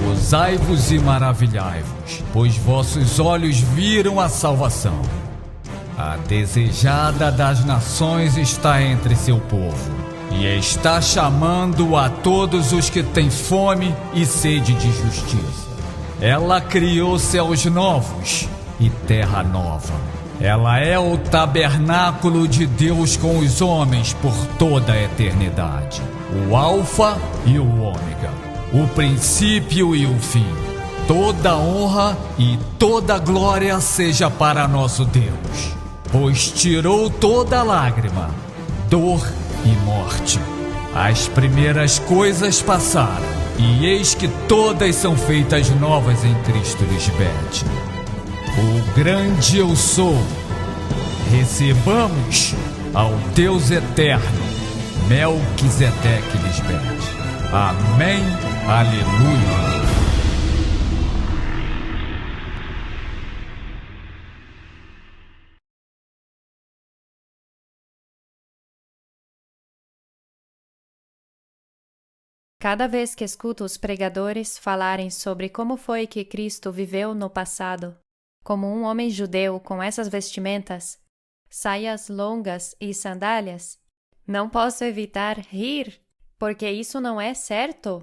Gozai-vos e maravilhai-vos, pois vossos olhos viram a salvação. A desejada das nações está entre seu povo, e está chamando a todos os que têm fome e sede de justiça. Ela criou céus novos e terra nova. Ela é o tabernáculo de Deus com os homens por toda a eternidade. O Alfa e o Ômega, o princípio e o fim. Toda honra e toda glória seja para nosso Deus, pois tirou toda lágrima, dor e morte. As primeiras coisas passaram, e eis que todas são feitas novas em Cristo Lisbete. O grande eu sou. Recebamos ao Deus eterno, Melquisedeque Lisbete. Amém. Aleluia. Cada vez que escuto os pregadores falarem sobre como foi que Cristo viveu no passado, como um homem judeu com essas vestimentas, saias longas e sandálias, não posso evitar rir, porque isso não é certo.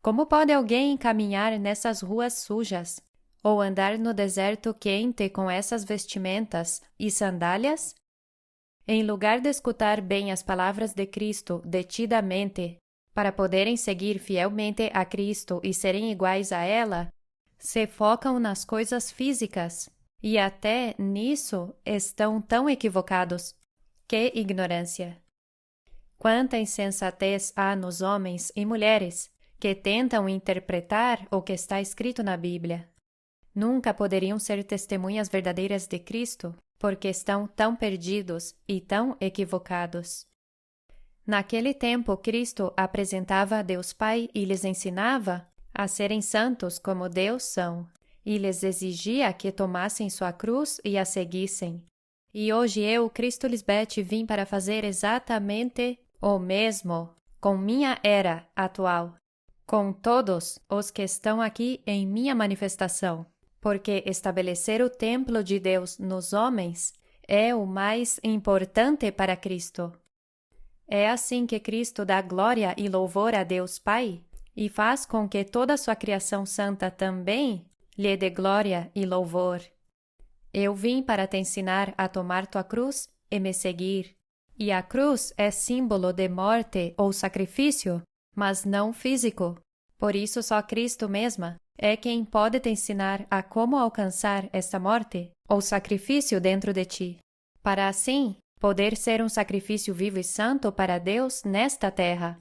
Como pode alguém caminhar nessas ruas sujas, ou andar no deserto quente com essas vestimentas e sandálias? Em lugar de escutar bem as palavras de Cristo detidamente, para poderem seguir fielmente a Cristo e serem iguais a ela, se focam nas coisas físicas, e até nisso estão tão equivocados. Que ignorância! Quanta insensatez há nos homens e mulheres que tentam interpretar o que está escrito na Bíblia. Nunca poderiam ser testemunhas verdadeiras de Cristo, porque estão tão perdidos e tão equivocados. Naquele tempo, Cristo apresentava a Deus Pai e lhes ensinava a serem santos como Deus são, e lhes exigia que tomassem sua cruz e a seguissem. E hoje eu, Cristo Lisbete, vim para fazer exatamente o mesmo com minha era atual, com todos os que estão aqui em minha manifestação, porque estabelecer o templo de Deus nos homens é o mais importante para Cristo. É assim que Cristo dá glória e louvor a Deus Pai e faz com que toda a sua criação santa também lhe dê glória e louvor. Eu vim para te ensinar a tomar tua cruz e me seguir. E a cruz é símbolo de morte ou sacrifício, mas não físico. Por isso só Cristo mesma é quem pode te ensinar a como alcançar esta morte ou sacrifício dentro de ti, para assim poder ser um sacrifício vivo e santo para Deus nesta terra.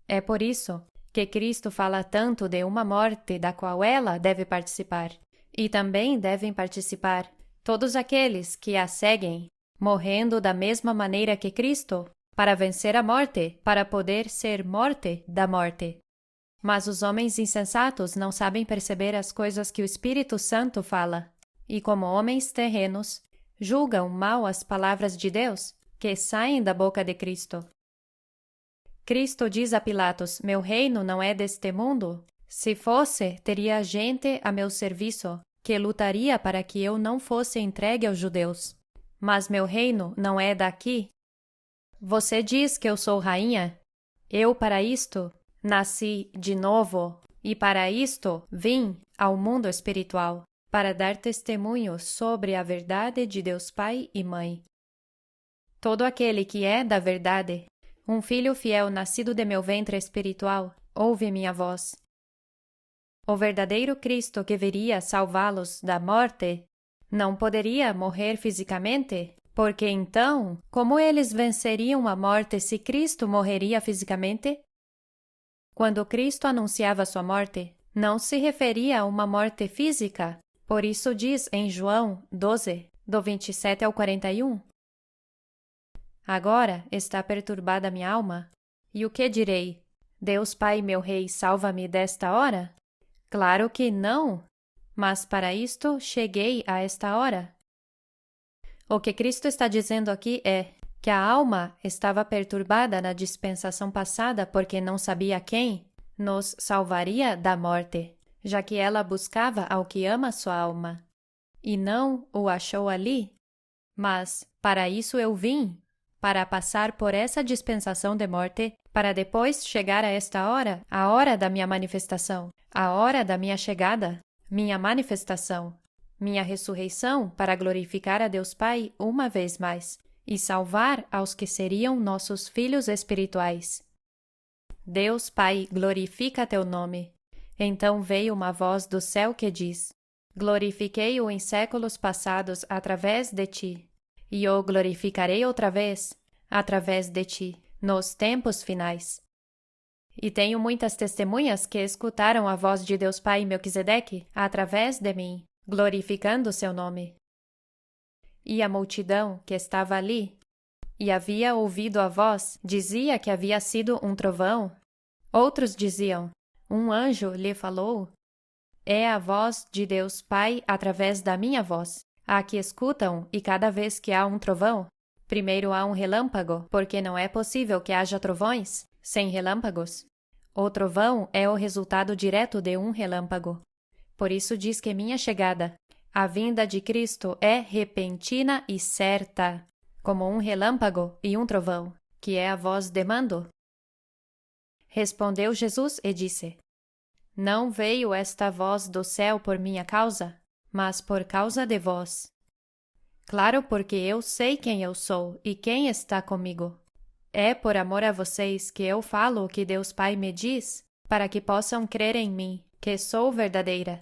É por isso que Cristo fala tanto de uma morte da qual ela deve participar, e também devem participar todos aqueles que a seguem, morrendo da mesma maneira que Cristo, para vencer a morte, para poder ser morte da morte. Mas os homens insensatos não sabem perceber as coisas que o Espírito Santo fala, e como homens terrenos, julgam mal as palavras de Deus que saem da boca de Cristo. Cristo diz a Pilatos: meu reino não é deste mundo. Se fosse, teria gente a meu serviço, que lutaria para que eu não fosse entregue aos judeus. Mas meu reino não é daqui. Você diz que eu sou rainha? Eu para isto nasci de novo, e para isto vim ao mundo espiritual, para dar testemunho sobre a verdade de Deus Pai e Mãe. Todo aquele que é da verdade, um filho fiel nascido de meu ventre espiritual, ouve minha voz. O verdadeiro Cristo que viria salvá-los da morte não poderia morrer fisicamente, porque então, como eles venceriam a morte se Cristo morreria fisicamente? Quando Cristo anunciava sua morte, não se referia a uma morte física. Por isso diz em João 12, do 27 ao 41. Agora está perturbada minha alma. E o que direi? Deus Pai, meu Rei, salva-me desta hora? Claro que não, mas para isto cheguei a esta hora. O que Cristo está dizendo aqui é que a alma estava perturbada na dispensação passada porque não sabia quem, nos salvaria da morte, já que ela buscava ao que ama sua alma, e não o achou ali. Mas para isso eu vim, para passar por essa dispensação de morte, para depois chegar a esta hora, a hora da minha manifestação, a hora da minha chegada, minha manifestação, minha ressurreição, para glorificar a Deus Pai uma vez mais e salvar aos que seriam nossos filhos espirituais. Deus Pai, glorifica teu nome. Então veio uma voz do céu que diz: glorifiquei-o em séculos passados através de ti, e o glorificarei outra vez, através de ti, nos tempos finais. E tenho muitas testemunhas que escutaram a voz de Deus Pai em Melquisedeque, através de mim, glorificando seu nome. E a multidão que estava ali, e havia ouvido a voz, dizia que havia sido um trovão. Outros diziam: um anjo lhe falou. É a voz de Deus Pai através da minha voz, a que escutam, e cada vez que há um trovão, primeiro há um relâmpago, porque não é possível que haja trovões sem relâmpagos. O trovão é o resultado direto de um relâmpago. Por isso diz que minha chegada, a vinda de Cristo, é repentina e certa, como um relâmpago e um trovão, que é a voz de mando. Respondeu Jesus e disse: não veio esta voz do céu por minha causa, mas por causa de vós. Claro, porque eu sei quem eu sou e quem está comigo. É por amor a vocês que eu falo o que Deus Pai me diz, para que possam crer em mim, que sou verdadeira.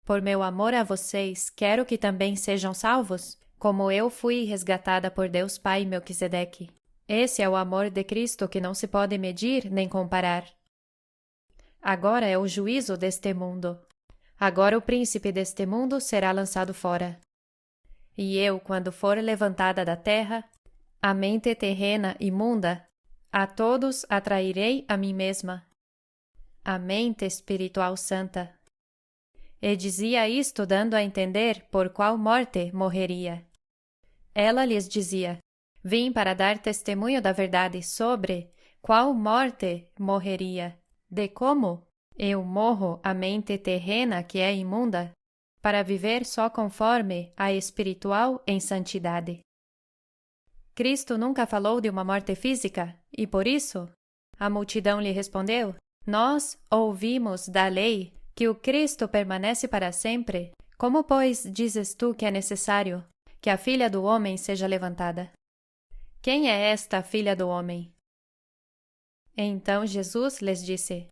Por meu amor a vocês, quero que também sejam salvos, como eu fui resgatada por Deus Pai em Melquisedeque. Esse é o amor de Cristo que não se pode medir nem comparar. Agora é o juízo deste mundo. Agora o príncipe deste mundo será lançado fora. E eu, quando for levantada da terra, a mente terrena imunda, a todos atrairei a mim mesma. A mente espiritual santa. E dizia isto dando a entender por qual morte morreria. Ela lhes dizia: vim para dar testemunho da verdade sobre qual morte morreria. De como eu morro a mente terrena que é imunda, para viver só conforme a espiritual em santidade. Cristo nunca falou de uma morte física, e por isso, a multidão lhe respondeu: nós ouvimos da lei que o Cristo permanece para sempre. Como, pois, dizes tu que é necessário que a filha do homem seja levantada? Quem é esta filha do homem? Então Jesus lhes disse: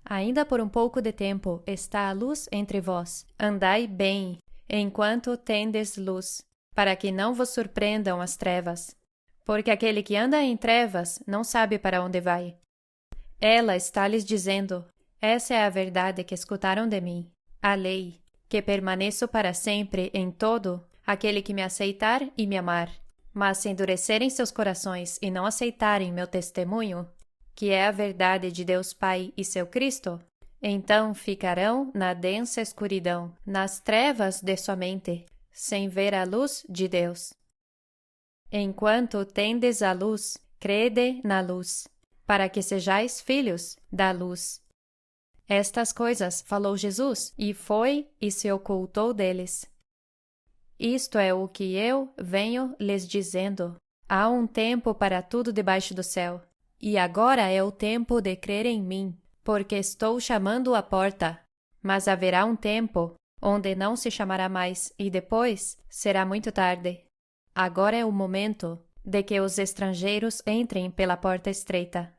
ainda por um pouco de tempo está a luz entre vós. Andai bem, enquanto tendes luz, para que não vos surpreendam as trevas. Porque aquele que anda em trevas não sabe para onde vai. Ela está lhes dizendo: essa é a verdade que escutaram de mim, a lei, que permaneço para sempre em todo aquele que me aceitar e me amar. Mas se endurecerem seus corações e não aceitarem meu testemunho, que é a verdade de Deus Pai e seu Cristo, então ficarão na densa escuridão, nas trevas de sua mente, sem ver a luz de Deus. Enquanto tendes a luz, crede na luz, para que sejais filhos da luz. Estas coisas falou Jesus, e foi e se ocultou deles. Isto é o que eu venho lhes dizendo. Há um tempo para tudo debaixo do céu. E agora é o tempo de crer em mim, porque estou chamando à porta. Mas haverá um tempo onde não se chamará mais, e depois será muito tarde. Agora é o momento de que os estrangeiros entrem pela porta estreita.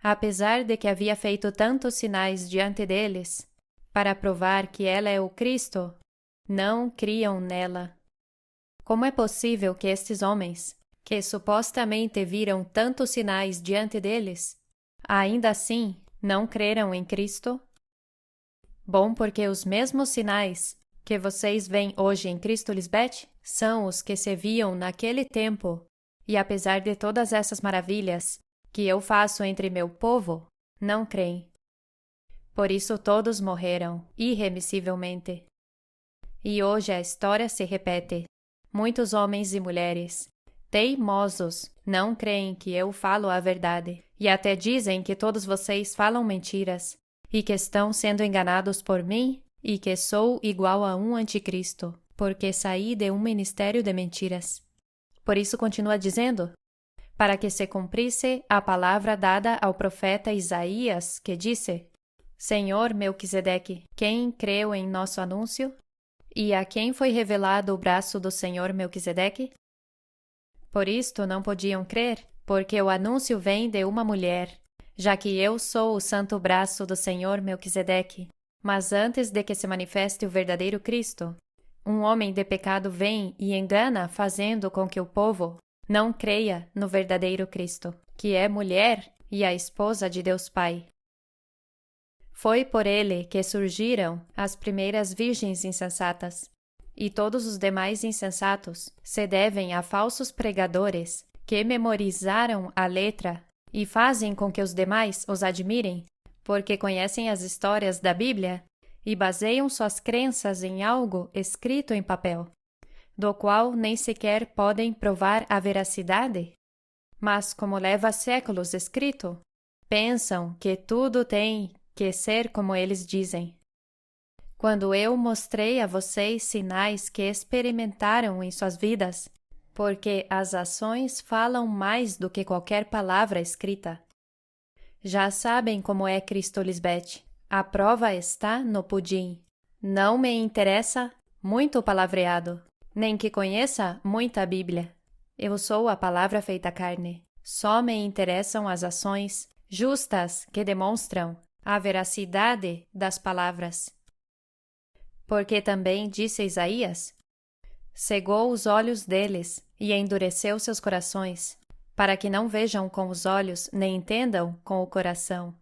Apesar de que havia feito tantos sinais diante deles, para provar que ela é o Cristo, não criam nela. Como é possível que estes homens, que supostamente viram tantos sinais diante deles, ainda assim não creram em Cristo? Bom, porque os mesmos sinais que vocês veem hoje em Cristo Lisbeth são os que se viam naquele tempo, e apesar de todas essas maravilhas que eu faço entre meu povo, não creem. Por isso todos morreram irremissivelmente. E hoje a história se repete. Muitos homens e mulheres, teimosos, não creem que eu falo a verdade, e até dizem que todos vocês falam mentiras, e que estão sendo enganados por mim, e que sou igual a um anticristo, porque saí de um ministério de mentiras. Por isso continua dizendo, para que se cumprisse a palavra dada ao profeta Isaías, que disse, Senhor Melquisedeque, quem creu em nosso anúncio? E a quem foi revelado o braço do Senhor Melquisedeque? Por isto não podiam crer, porque o anúncio vem de uma mulher, já que eu sou o santo braço do Senhor Melquisedeque. Mas antes de que se manifeste o verdadeiro Cristo, um homem de pecado vem e engana, fazendo com que o povo não creia no verdadeiro Cristo, que é mulher e a esposa de Deus Pai. Foi por ele que surgiram as primeiras virgens insensatas, e todos os demais insensatos se devem a falsos pregadores que memorizaram a letra e fazem com que os demais os admirem, porque conhecem as histórias da Bíblia e baseiam suas crenças em algo escrito em papel, do qual nem sequer podem provar a veracidade. Mas, como leva séculos escrito, pensam que tudo tem que ser como eles dizem. Quando eu mostrei a vocês sinais que experimentaram em suas vidas, porque as ações falam mais do que qualquer palavra escrita. Já sabem como é Cristo Lisbeth. A prova está no pudim. Não me interessa muito palavreado, nem que conheça muita Bíblia. Eu sou a palavra feita carne. Só me interessam as ações justas que demonstram a veracidade das palavras. Porque também disse Isaías, cegou os olhos deles e endureceu seus corações, para que não vejam com os olhos nem entendam com o coração,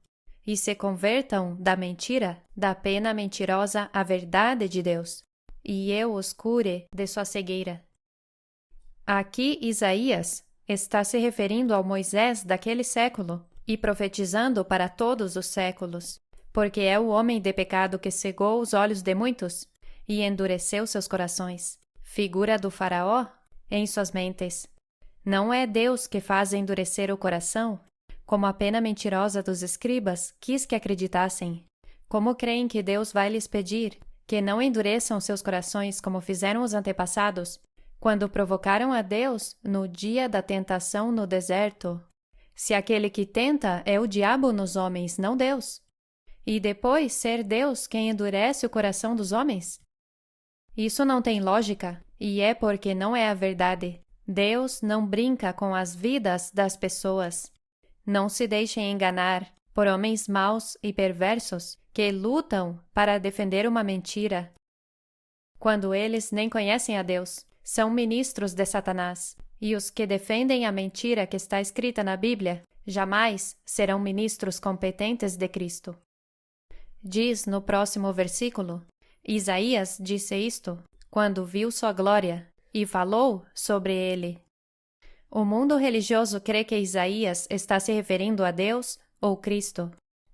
e se convertam da mentira, da pena mentirosa à verdade de Deus, e eu os cure de sua cegueira. Aqui Isaías está se referindo ao Moisés daquele século e profetizando para todos os séculos, porque é o homem de pecado que cegou os olhos de muitos e endureceu seus corações, figura do faraó em suas mentes. Não é Deus que faz endurecer o coração, como a pena mentirosa dos escribas quis que acreditassem. Como creem que Deus vai lhes pedir que não endureçam seus corações como fizeram os antepassados, quando provocaram a Deus no dia da tentação no deserto, se aquele que tenta é o diabo nos homens, não Deus, e depois ser Deus quem endurece o coração dos homens? Isso não tem lógica, e é porque não é a verdade. Deus não brinca com as vidas das pessoas. Não se deixem enganar por homens maus e perversos que lutam para defender uma mentira, quando eles nem conhecem a Deus. São ministros de Satanás, e os que defendem a mentira que está escrita na Bíblia jamais serão ministros competentes de Cristo. Diz no próximo versículo, Isaías disse isto quando viu sua glória e falou sobre ele. O mundo religioso crê que Isaías está se referindo a Deus ou Cristo,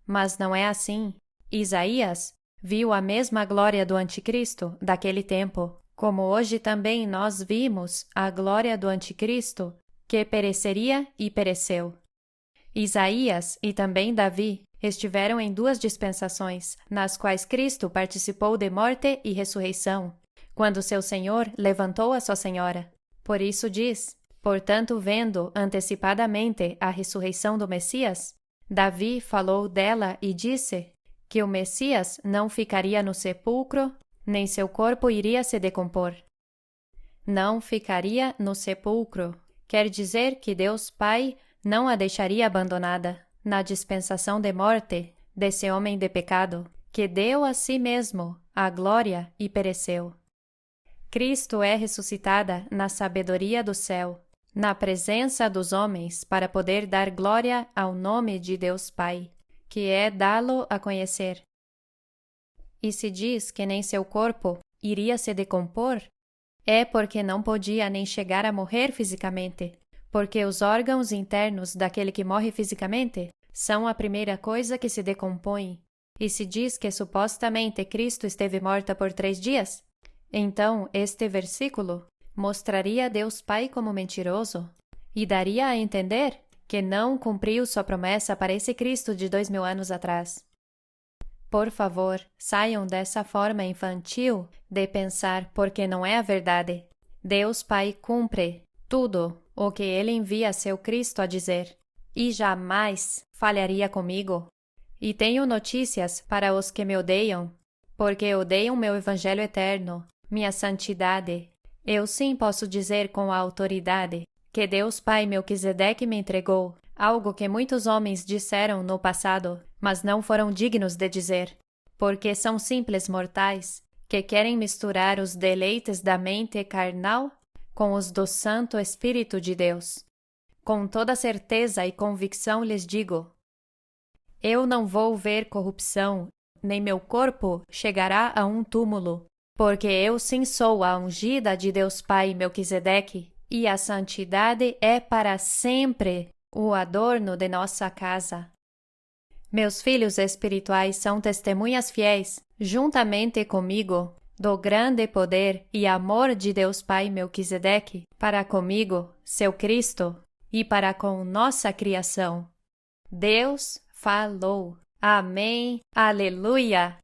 mas não é assim. Isaías viu a mesma glória do anticristo daquele tempo, como hoje também nós vimos a glória do anticristo, que pereceria e pereceu. Isaías e também Davi estiveram em duas dispensações, nas quais Cristo participou de morte e ressurreição, quando seu Senhor levantou a sua Senhora. Por isso diz, portanto, vendo antecipadamente a ressurreição do Messias, Davi falou dela e disse que o Messias não ficaria no sepulcro, nem seu corpo iria se decompor. Não ficaria no sepulcro quer dizer que Deus Pai não a deixaria abandonada na dispensação de morte desse homem de pecado, que deu a si mesmo a glória e pereceu. Cristo é ressuscitada na sabedoria do céu, na presença dos homens, para poder dar glória ao nome de Deus Pai, que é dá-lo a conhecer. E se diz que nem seu corpo iria se decompor, é porque não podia nem chegar a morrer fisicamente, porque os órgãos internos daquele que morre fisicamente são a primeira coisa que se decompõe. E se diz que supostamente Cristo esteve morta por 3 dias, então este versículo mostraria Deus Pai como mentiroso e daria a entender que não cumpriu sua promessa para esse Cristo de 2000 anos atrás. Por favor, saiam dessa forma infantil de pensar porque não é a verdade. Deus Pai cumpre tudo o que Ele envia seu Cristo a dizer, e jamais falharia comigo. E tenho notícias para os que me odeiam, porque odeiam meu Evangelho eterno, minha santidade. Eu sim posso dizer com autoridade que Deus Pai Melquisedeque me entregou algo que muitos homens disseram no passado, mas não foram dignos de dizer, porque são simples mortais que querem misturar os deleites da mente carnal com os do Santo Espírito de Deus. Com toda certeza e convicção lhes digo: eu não vou ver corrupção, nem meu corpo chegará a um túmulo, porque eu sim sou a ungida de Deus Pai Melquisedeque, e a santidade é para sempre o adorno de nossa casa. Meus filhos espirituais são testemunhas fiéis, juntamente comigo, do grande poder e amor de Deus Pai Melquisedeque para comigo, seu Cristo, e para com nossa criação. Deus falou. Amém. Aleluia!